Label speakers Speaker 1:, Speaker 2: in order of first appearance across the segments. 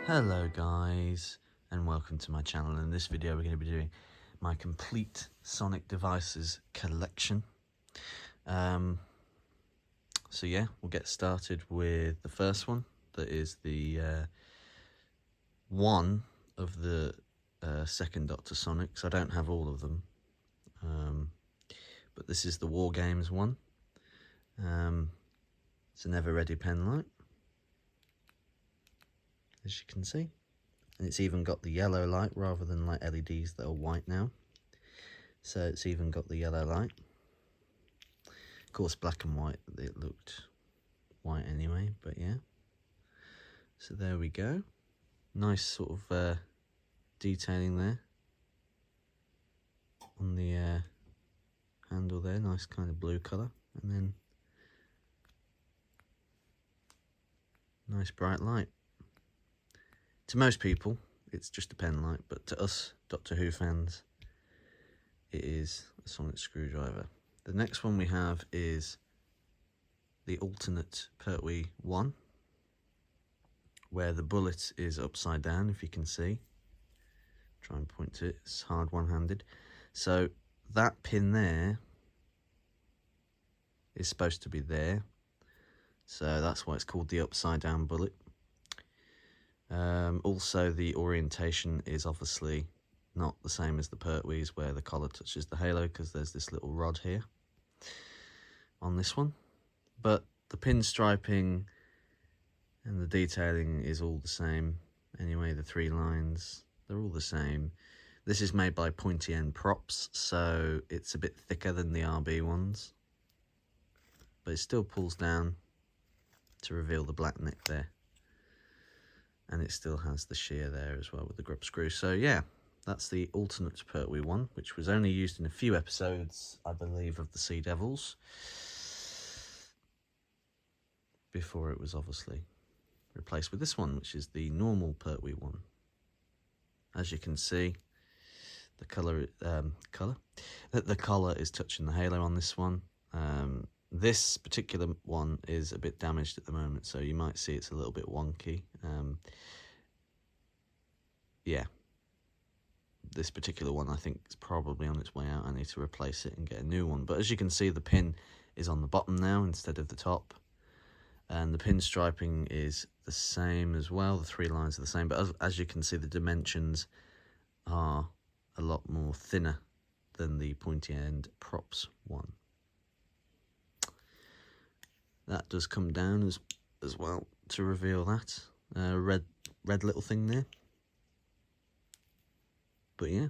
Speaker 1: Hello guys, and welcome to my channel. In this video we're going to be doing my complete Sonic devices collection. So yeah, we'll get started with the first one. That is the one of the second Dr. Sonics. I don't have all of them, but this is the War Games one. It's an ever-ready pen light, as you can see, and it's even got the yellow light rather than like LEDs that are white now. So it's even got the yellow light. Of course, black and white, it looked white anyway, but yeah. So there we go. Nice sort of detailing there on the handle there, nice kind of blue colour, and then nice bright light. To most people, it's just a pen light, but to us Doctor Who fans, it is a sonic screwdriver. The next one we have is the alternate Pertwee 1, where the bullet is upside down, if you can see. Try and point to it, it's hard one-handed. So that pin there is supposed to be there, so that's why it's called the upside down bullet. Also the orientation is obviously not the same as the Pertwees, where the collar touches the halo, because there's this little rod here on this one, but the pin striping and the detailing is all the same anyway. The three lines, they're all the same. This is made by Pointy End Props, so it's a bit thicker than the RB ones, but it still pulls down to reveal the black nick there, and it still has the shear there as well with the grub screw. So yeah, that's the alternate Pertwee one, which was only used in a few episodes, I believe, of the Sea Devils, before it was obviously replaced with this one, which is the normal Pertwee one. As you can see, the the collar is touching the halo on this one. This particular one is a bit damaged at the moment, so you might see it's a little bit wonky. Yeah, this particular one I think is probably on its way out. I need to replace it and get a new one. But as you can see, the pin is on the bottom now instead of the top, and the pin striping is the same as well. The three lines are the same, but as you can see, the dimensions are a lot more thinner than the Pointy End Props one. That does come down as well to reveal that red little thing there. But yeah,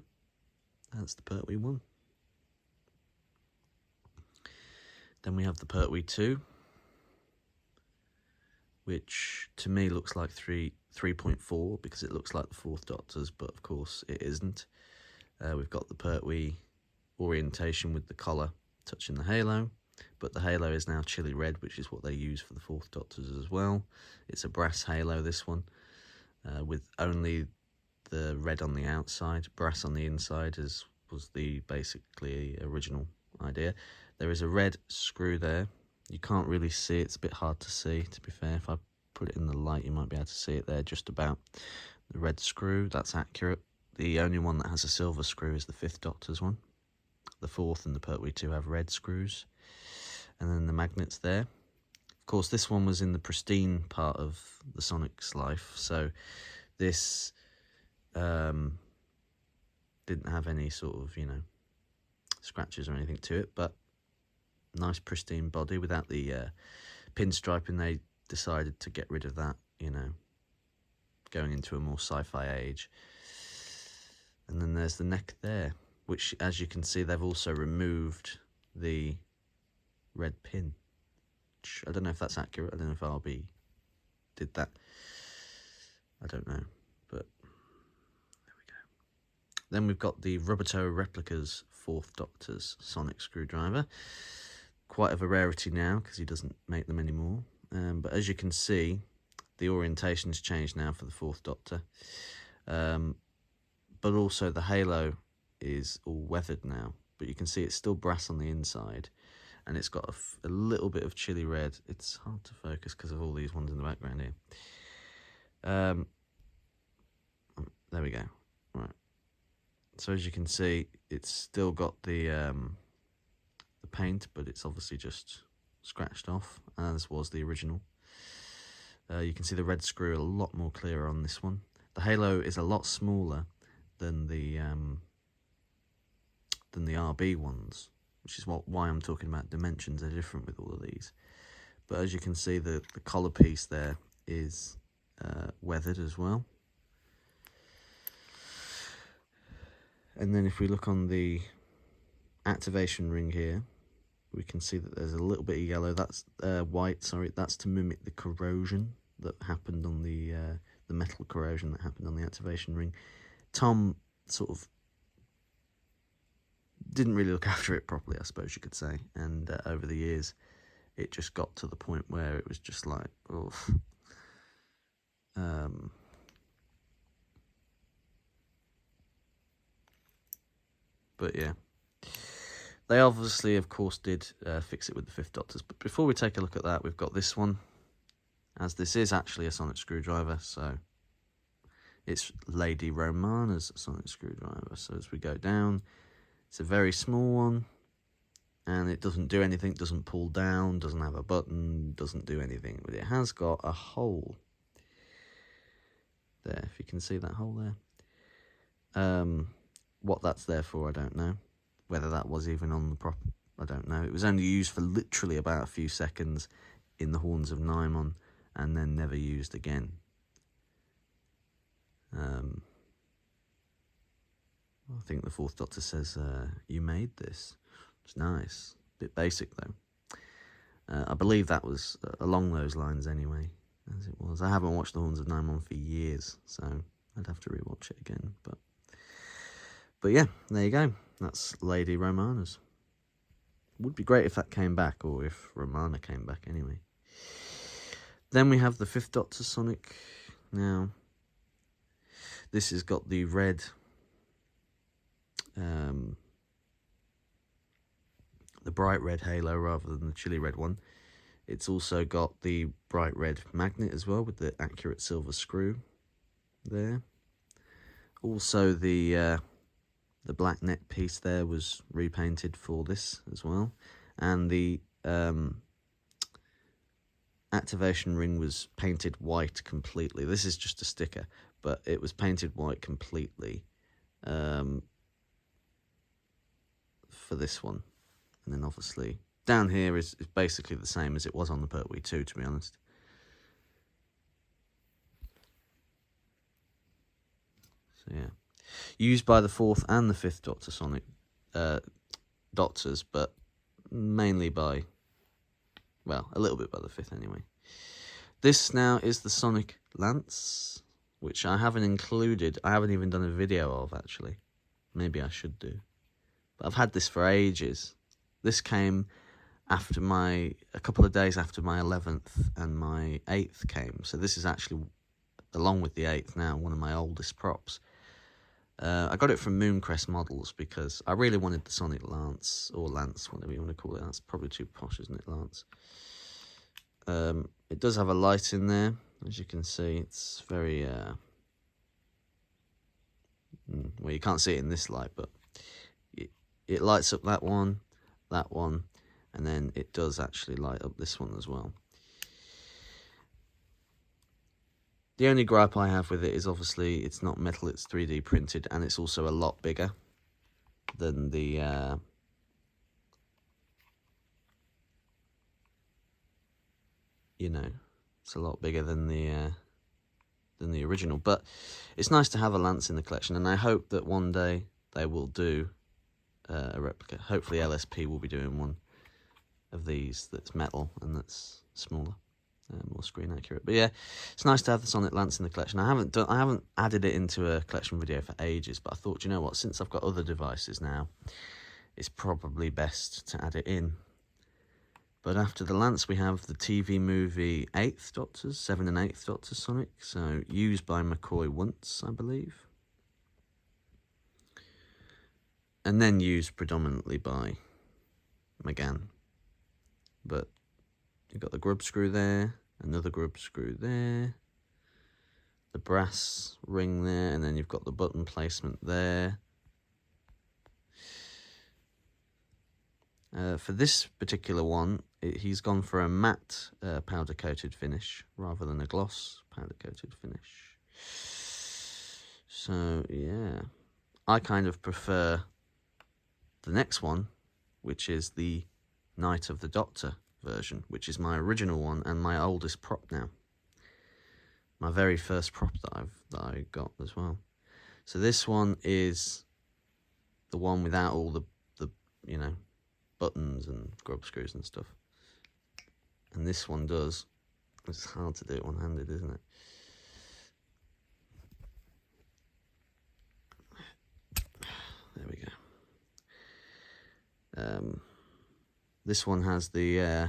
Speaker 1: that's the Pertwee one. Then we have the Pertwee 2, which to me looks like 3.4 because it looks like the Fourth Doctor's, but of course it isn't. We've got the Pertwee orientation with the collar touching the halo, but the halo is now chili red, which is what they use for the Fourth Doctor's as well. It's a brass halo, this one, with only the red on the outside, brass on the inside, as was the basically original idea. There is a red screw there. You can't really see it, it's a bit hard to see, to be fair. If I put it in the light, you might be able to see it there, just about. The red screw, that's accurate. The only one that has a silver screw is the Fifth Doctor's one. The Fourth and the Pertwee 2 have red screws. And then the magnets there. Of course, this one was in the pristine part of the Sonic's life, so this didn't have any sort of, scratches or anything to it, but nice pristine body without the pin striping. They decided to get rid of that, going into a more sci-fi age. And then there's the neck there, which, as you can see, they've also removed the red pin. I don't know if that's accurate. I don't know if RB did that. I don't know, but there we go. Then we've got the Roberto Replicas Fourth Doctor's sonic screwdriver. Quite of a rarity now because he doesn't make them anymore. But as you can see, the orientation's changed now for the Fourth Doctor. But also the halo is all weathered now. But you can see it's still brass on the inside, and it's got a little bit of chili red. It's hard to focus because of all these ones in the background here. there we go. Right. So as you can see, it's still got the paint, but it's obviously just scratched off, as was the original. You can see the red screw a lot more clear on this one. The halo is a lot smaller than the RB ones, which is why I'm talking about dimensions are different with all of these. But as you can see, the collar piece there is weathered as well. And then if we look on the activation ring here, we can see that there's a little bit of yellow. That's white, sorry. That's to mimic the corrosion that happened on the metal corrosion that happened on the activation ring. Tom sort of didn't really look after it properly, I suppose you could say. And over the years, it just got to the point where it was just like, oof. But yeah, they obviously, of course, did fix it with the Fifth Doctors. But before we take a look at that, we've got this one, as this is actually a sonic screwdriver. So it's Lady Romana's sonic screwdriver. So as we go down, it's a very small one, and it doesn't do anything, doesn't pull down, doesn't have a button, doesn't do anything. But it has got a hole there, if you can see that hole there. What that's there for, I don't know. Whether that was even on the prop, I don't know. It was only used for literally about a few seconds in the Horns of Nimon, and then never used again. I think the Fourth Doctor says, you made this. It's nice. Bit basic, though. I believe that was along those lines anyway, as it was. I haven't watched the Horns of Nimon for years, so I'd have to rewatch it again. But yeah, there you go. That's Lady Romana's. Would be great if that came back, or if Romana came back anyway. Then we have the Fifth Doctor Sonic. Now, this has got the red the bright red halo rather than the chilly red one. It's also got the bright red magnet as well, with the accurate silver screw there. Also the black neck piece there was repainted for this as well, and the activation ring was painted white completely. This is just a sticker, but it was painted white completely for this one. And then obviously down here is basically the same as it was on the Pertweed 2, to be honest. So yeah, used by the Fourth and the Fifth Doctor Sonic Doctors, but mainly by, well, a little bit by the Fifth anyway. This now is the Sonic Lance, which I haven't included. I haven't even done a video of, actually. Maybe I should do. But I've had this for ages. This came after a couple of days after my 11th and my 8th came. So this is actually, along with the 8th now, one of my oldest props. I got it from Mooncrest Models because I really wanted the Sonic Lance, or Lance, whatever you want to call it. That's probably too posh, isn't it, Lance? It does have a light in there, as you can see. It's very, well, you can't see it in this light, but it lights up that one, and then it does actually light up this one as well. The only gripe I have with it is obviously it's not metal, it's 3D printed, and it's also a lot bigger than the you know, it's a lot bigger than the original. But it's nice to have a Lance in the collection, and I hope that one day they will do a replica. Hopefully LSP will be doing one of these that's metal and that's smaller, more screen accurate. But yeah, it's nice to have the Sonic Lance in the collection. I haven't added it into a collection video for ages, but I thought, you know what, since I've got other devices now, it's probably best to add it in. But after the Lance, we have the TV movie 8th Doctors, 7th and 8th Doctors Sonic, so used by McCoy once, I believe. And then used predominantly by McGann. But you've got the grub screw there, another grub screw there, the brass ring there, and then you've got the button placement there. For this particular one, he's gone for a matte powder coated finish rather than a gloss powder coated finish. So yeah, I kind of prefer the next one, which is the Night of the Doctor version, which is my original one and my oldest prop now. My very first prop that I got as well. So this one is the one without all the you know, buttons and grub screws and stuff. And this one does. It's hard to do it one-handed, isn't it? There we go. This one has the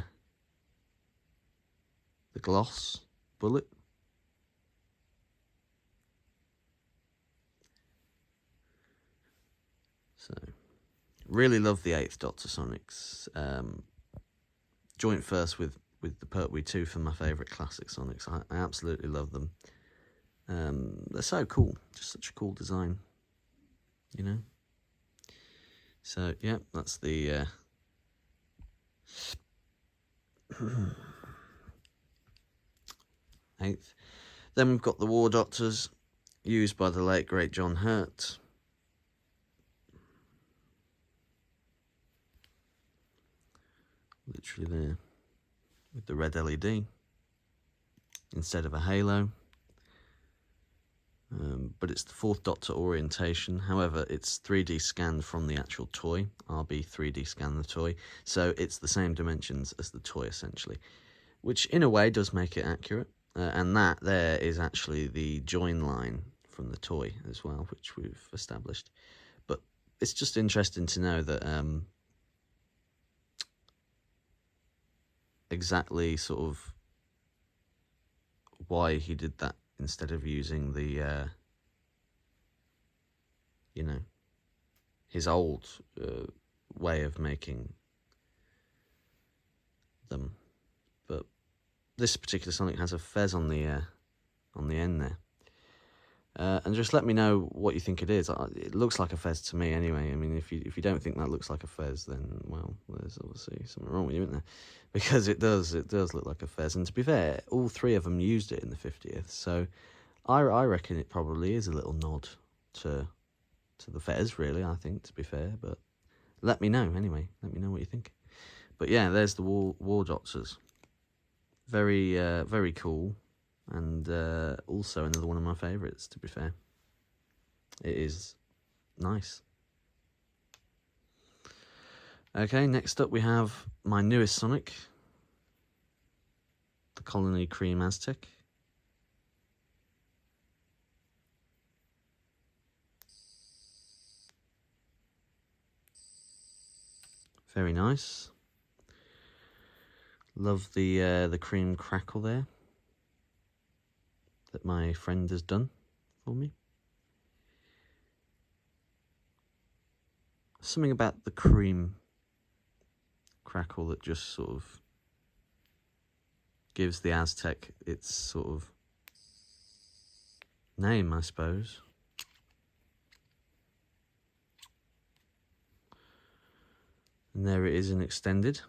Speaker 1: gloss bullet. So, really love the 8th Doctor Sonics. Joint first with the Pertweed 2 for my favourite classic Sonics. I absolutely love them. They're so cool. Just such a cool design, you know. So, yeah, that's the 8th. Then we've got the War Doctors, used by the late, great John Hurt. Literally there, with the red LED instead of a halo. But it's the 4th Doctor orientation. However, it's 3D scanned from the actual toy. RB 3D scanned the toy, so it's the same dimensions as the toy essentially, which in a way does make it accurate. And that there is actually the join line from the toy as well, which we've established. But it's just interesting to know that exactly sort of why he did that instead of using the you know, his old way of making them. But this particular Sonic has a fez on the end there. And just let me know what you think it is. It looks like a fez to me anyway. I mean, if you don't think that looks like a fez, then, well, there's obviously something wrong with you, isn't there? Because it does look like a fez. And to be fair, all 3 of them used it in the 50th. So I reckon it probably is a little nod to the fez, really, I think, to be fair. But let me know, anyway. Let me know what you think. But yeah, there's the War Doctors. Very, very cool. And also another one of my favourites, to be fair. It is nice. Okay, next up we have my newest Sonic, the Colony Cream Aztec. Very nice. Love the cream crackle there that my friend has done for me. Something about the cream crackle that just sort of gives the Aztec its sort of name, I suppose. And there it is in extended.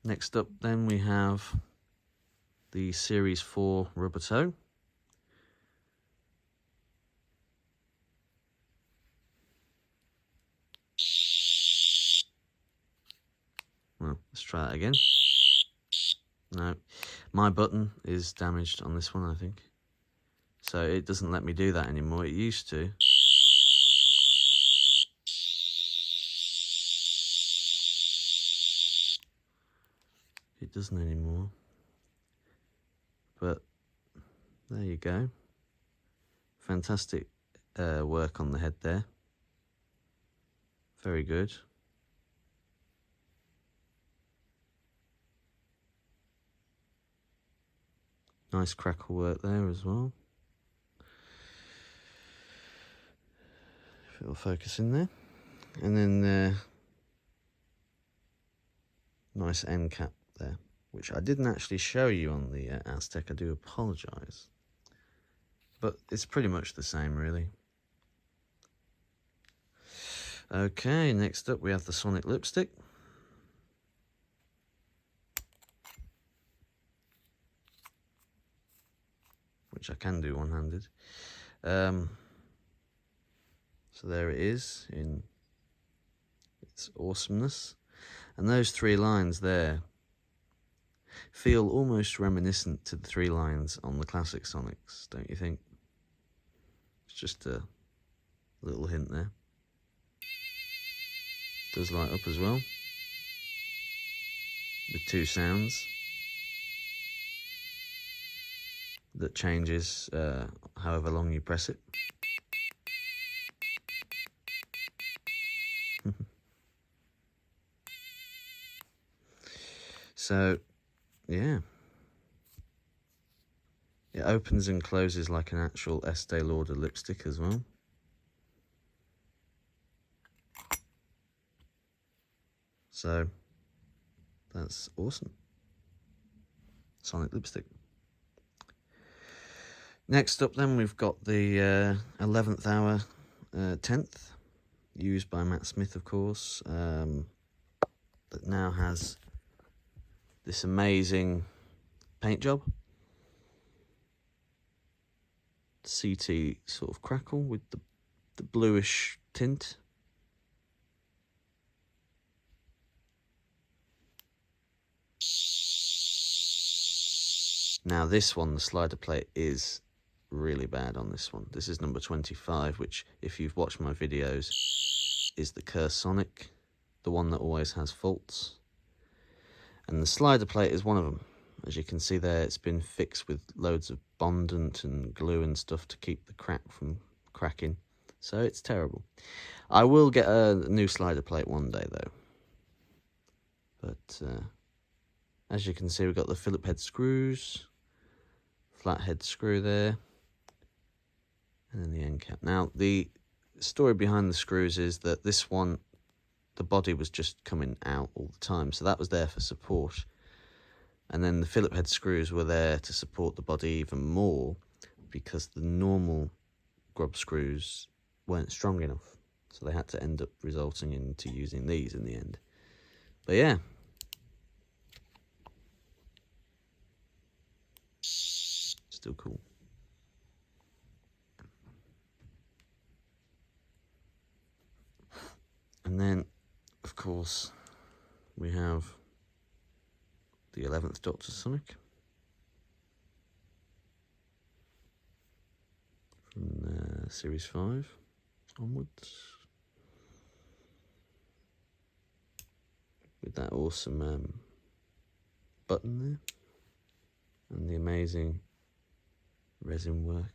Speaker 1: Next up then we have the Series 4 Roberto. Well, let's try that again. No, my button is damaged on this one, I think. So it doesn't let me do that anymore. It used to. It doesn't anymore. But there you go. Fantastic work on the head there. Very good. Nice crackle work there as well. If it'll focus in there. And then nice end cap there, which I didn't actually show you on the Aztec. I do apologise, but it's pretty much the same, really. Okay, next up we have the Sonic lipstick, which I can do one-handed. So there it is in its awesomeness. And those three lines there feel almost reminiscent to the three lines on the classic Sonics, don't you think? It's just a little hint there. It does light up as well, with two sounds that changes however long you press it. So, yeah. It opens and closes like an actual Estee Lauder lipstick as well. So, that's awesome. Sonic lipstick. Next up then, we've got the 11th Hour 10th, used by Matt Smith, of course, that now has this amazing paint job. CT sort of crackle with the bluish tint. Now this one, the slider plate is really bad on this one. This is number 25, which, if you've watched my videos, is the Curse Sonic, the one that always has faults. And the slider plate is one of them. As you can see there, it's been fixed with loads of Bondant and glue and stuff to keep the crack from cracking. So it's terrible. I will get a new slider plate one day though. But as you can see, we've got the Phillip head screws, flat head screw there, and then the end cap. Now the story behind the screws is that this one, the body was just coming out all the time, so that was there for support. And then the Phillip head screws were there to support the body even more because the normal grub screws weren't strong enough. So they had to end up resulting into using these in the end. But yeah. Still cool. And then, of course, we have the 11th Doctor Sonic from Series 5 onwards, with that awesome button there and the amazing resin work.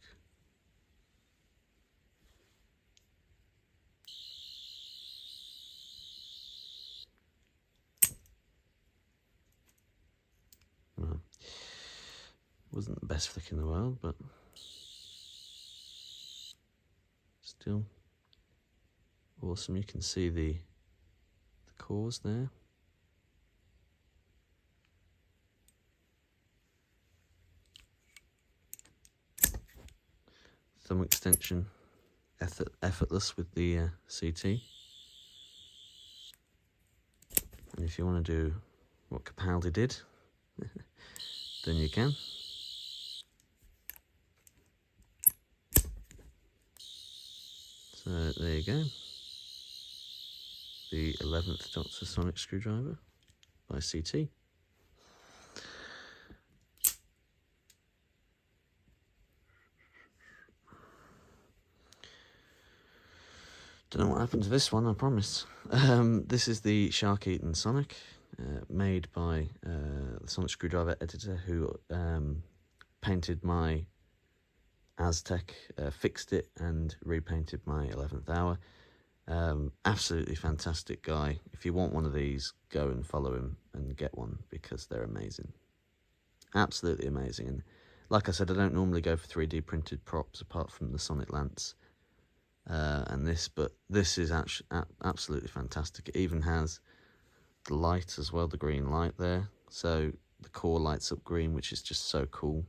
Speaker 1: Well, wasn't the best flick in the world, but still awesome. You can see the cores there. Thumb extension, effortless with the CT. And if you want to do what Capaldi did, then you can. So there you go. The 11th Doctor Sonic screwdriver by CT. Don't know what happened to this one, I promise. This is the Shark-Eaten Sonic, made by the Sonic Screwdriver editor, who painted my Aztec, fixed it and repainted my 11th Hour. Absolutely fantastic guy. If you want one of these, go and follow him and get one, because they're amazing. Absolutely amazing. And like I said, I don't normally go for 3D printed props apart from the Sonic Lance. and this, but this is actually absolutely fantastic. It even has the light as well, the green light there, so the core lights up green, which is just so cool.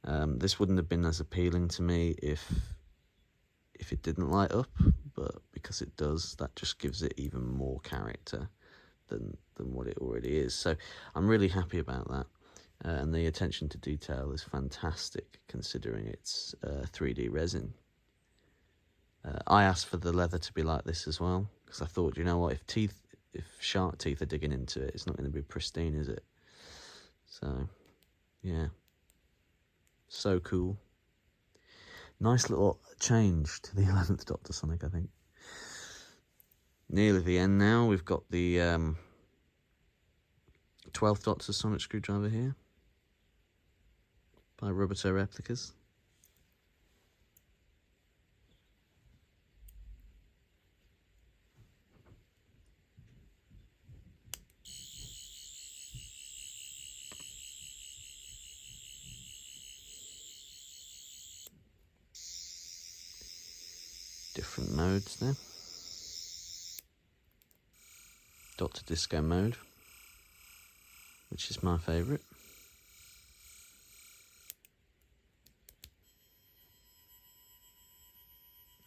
Speaker 1: This wouldn't have been as appealing to me if it didn't light up, but because it does, that just gives it even more character than what it already is. So I'm really happy about that, and the attention to detail is fantastic considering it's 3D resin. I asked for the leather to be like this as well, because I thought, you know what, if shark teeth are digging into it, it's not going to be pristine, is it? So yeah, so cool. Nice little change to the 11th Doctor Sonic, I think. Nearly the end now. We've got the 12th Doctor Sonic Screwdriver here by Roberto Replicas. Different modes there. Dr. Disco mode, which is my favourite.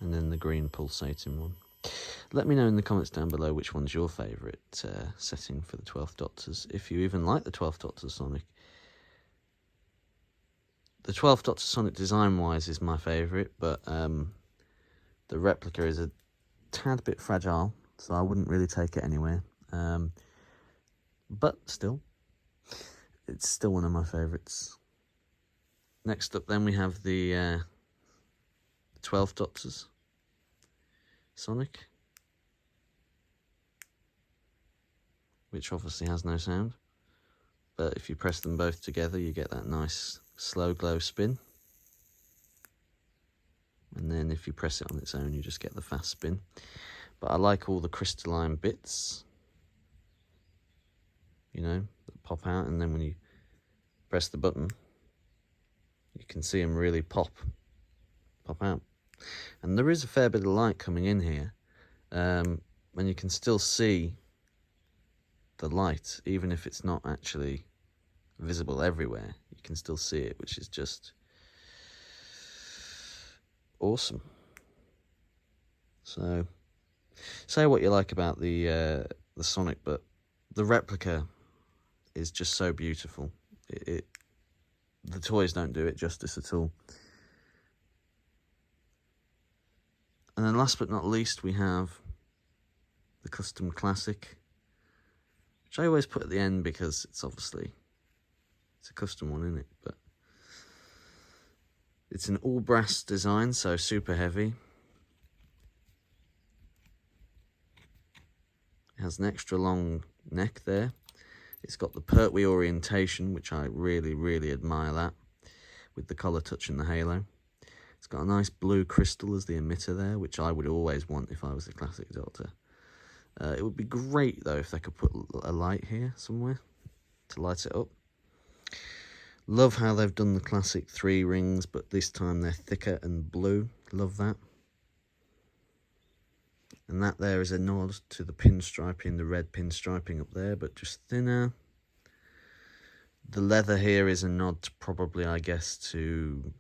Speaker 1: And then the green pulsating one. Let me know in the comments down below which one's your favourite setting for the 12th Doctors, if you even like the 12th Doctor Sonic. The 12th Doctor Sonic design-wise is my favourite, but the replica is a tad bit fragile, so I wouldn't really take it anywhere. But still, it's still one of my favourites. Next up then we have the 12th Doctors Sonic, which obviously has no sound, but if you press them both together you get that nice slow glow spin, and then if you press it on its own you just get the fast spin. But I like all the crystalline bits, you know, that pop out, and then when you press the button you can see them really pop out. And there is a fair bit of light coming in here, and you can still see the light, even if it's not actually visible everywhere. You can still see it, which is just awesome. So, say what you like about the Sonic, but the replica is just so beautiful. The toys don't do it justice at all. And then last but not least, we have the Custom Classic, which I always put at the end because it's obviously, it's a custom one, isn't it? But it's an all brass design, so super heavy. It has an extra long neck there. It's got the Pertweed orientation, which I really, really admire that, with the collar touching the halo. It's got a nice blue crystal as the emitter there, which I would always want if I was a classic Doctor. It would be great, though, if they could put a light here somewhere to light it up. Love how they've done the classic 3 rings, but this time they're thicker and blue. Love that. And that there is a nod to the pinstriping, the red pinstriping up there, but just thinner. The leather here is a nod to probably, I guess, to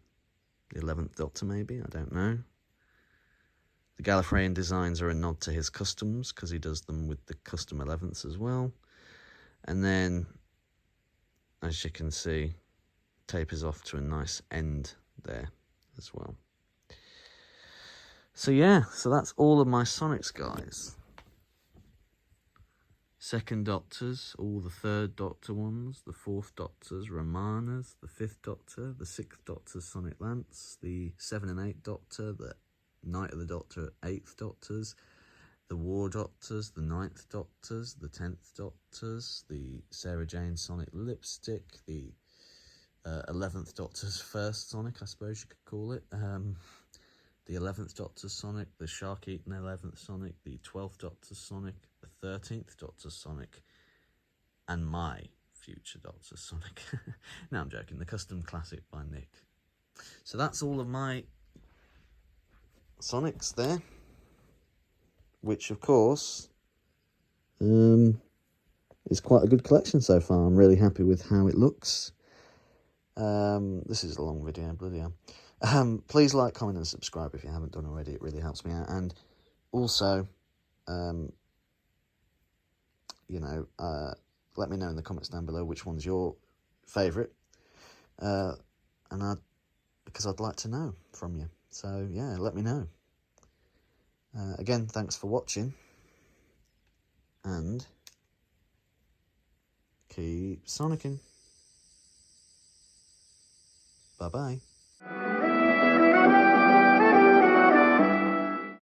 Speaker 1: the 11th Doctor, maybe, I don't know. The Gallifreyan designs are a nod to his customs, because he does them with the custom 11ths as well. And then, as you can see, tapers off to a nice end there as well. So yeah, so that's all of my Sonics, guys. 2nd Doctors, all the 3rd Doctor ones, the 4th Doctors, Romanas, the 5th Doctor, the 6th Doctor's Sonic Lance, the 7 and 8 Doctor, the Night of the Doctor 8th Doctors, the War Doctors, the 9th Doctors, the 10th Doctors, the Sarah Jane Sonic Lipstick, the 11th Doctor's first Sonic, I suppose you could call it, the 11th Doctor's Sonic, the Shark-Eaten 11th Sonic, the 12th Doctor's Sonic, the 13th Doctor's Sonic, and my future Doctor's Sonic. No, I'm joking, the Custom Classic by Nick. So that's all of my Sonics there, which of course is quite a good collection so far. I'm really happy with how it looks. This is a long video, bloody hell. Please like, comment and subscribe if you haven't done already. It really helps me out. And also, you know, let me know in the comments down below which one's your favourite. Because I'd like to know from you. So, yeah, let me know. Again, thanks for watching. And keep sonicking. Bye-bye.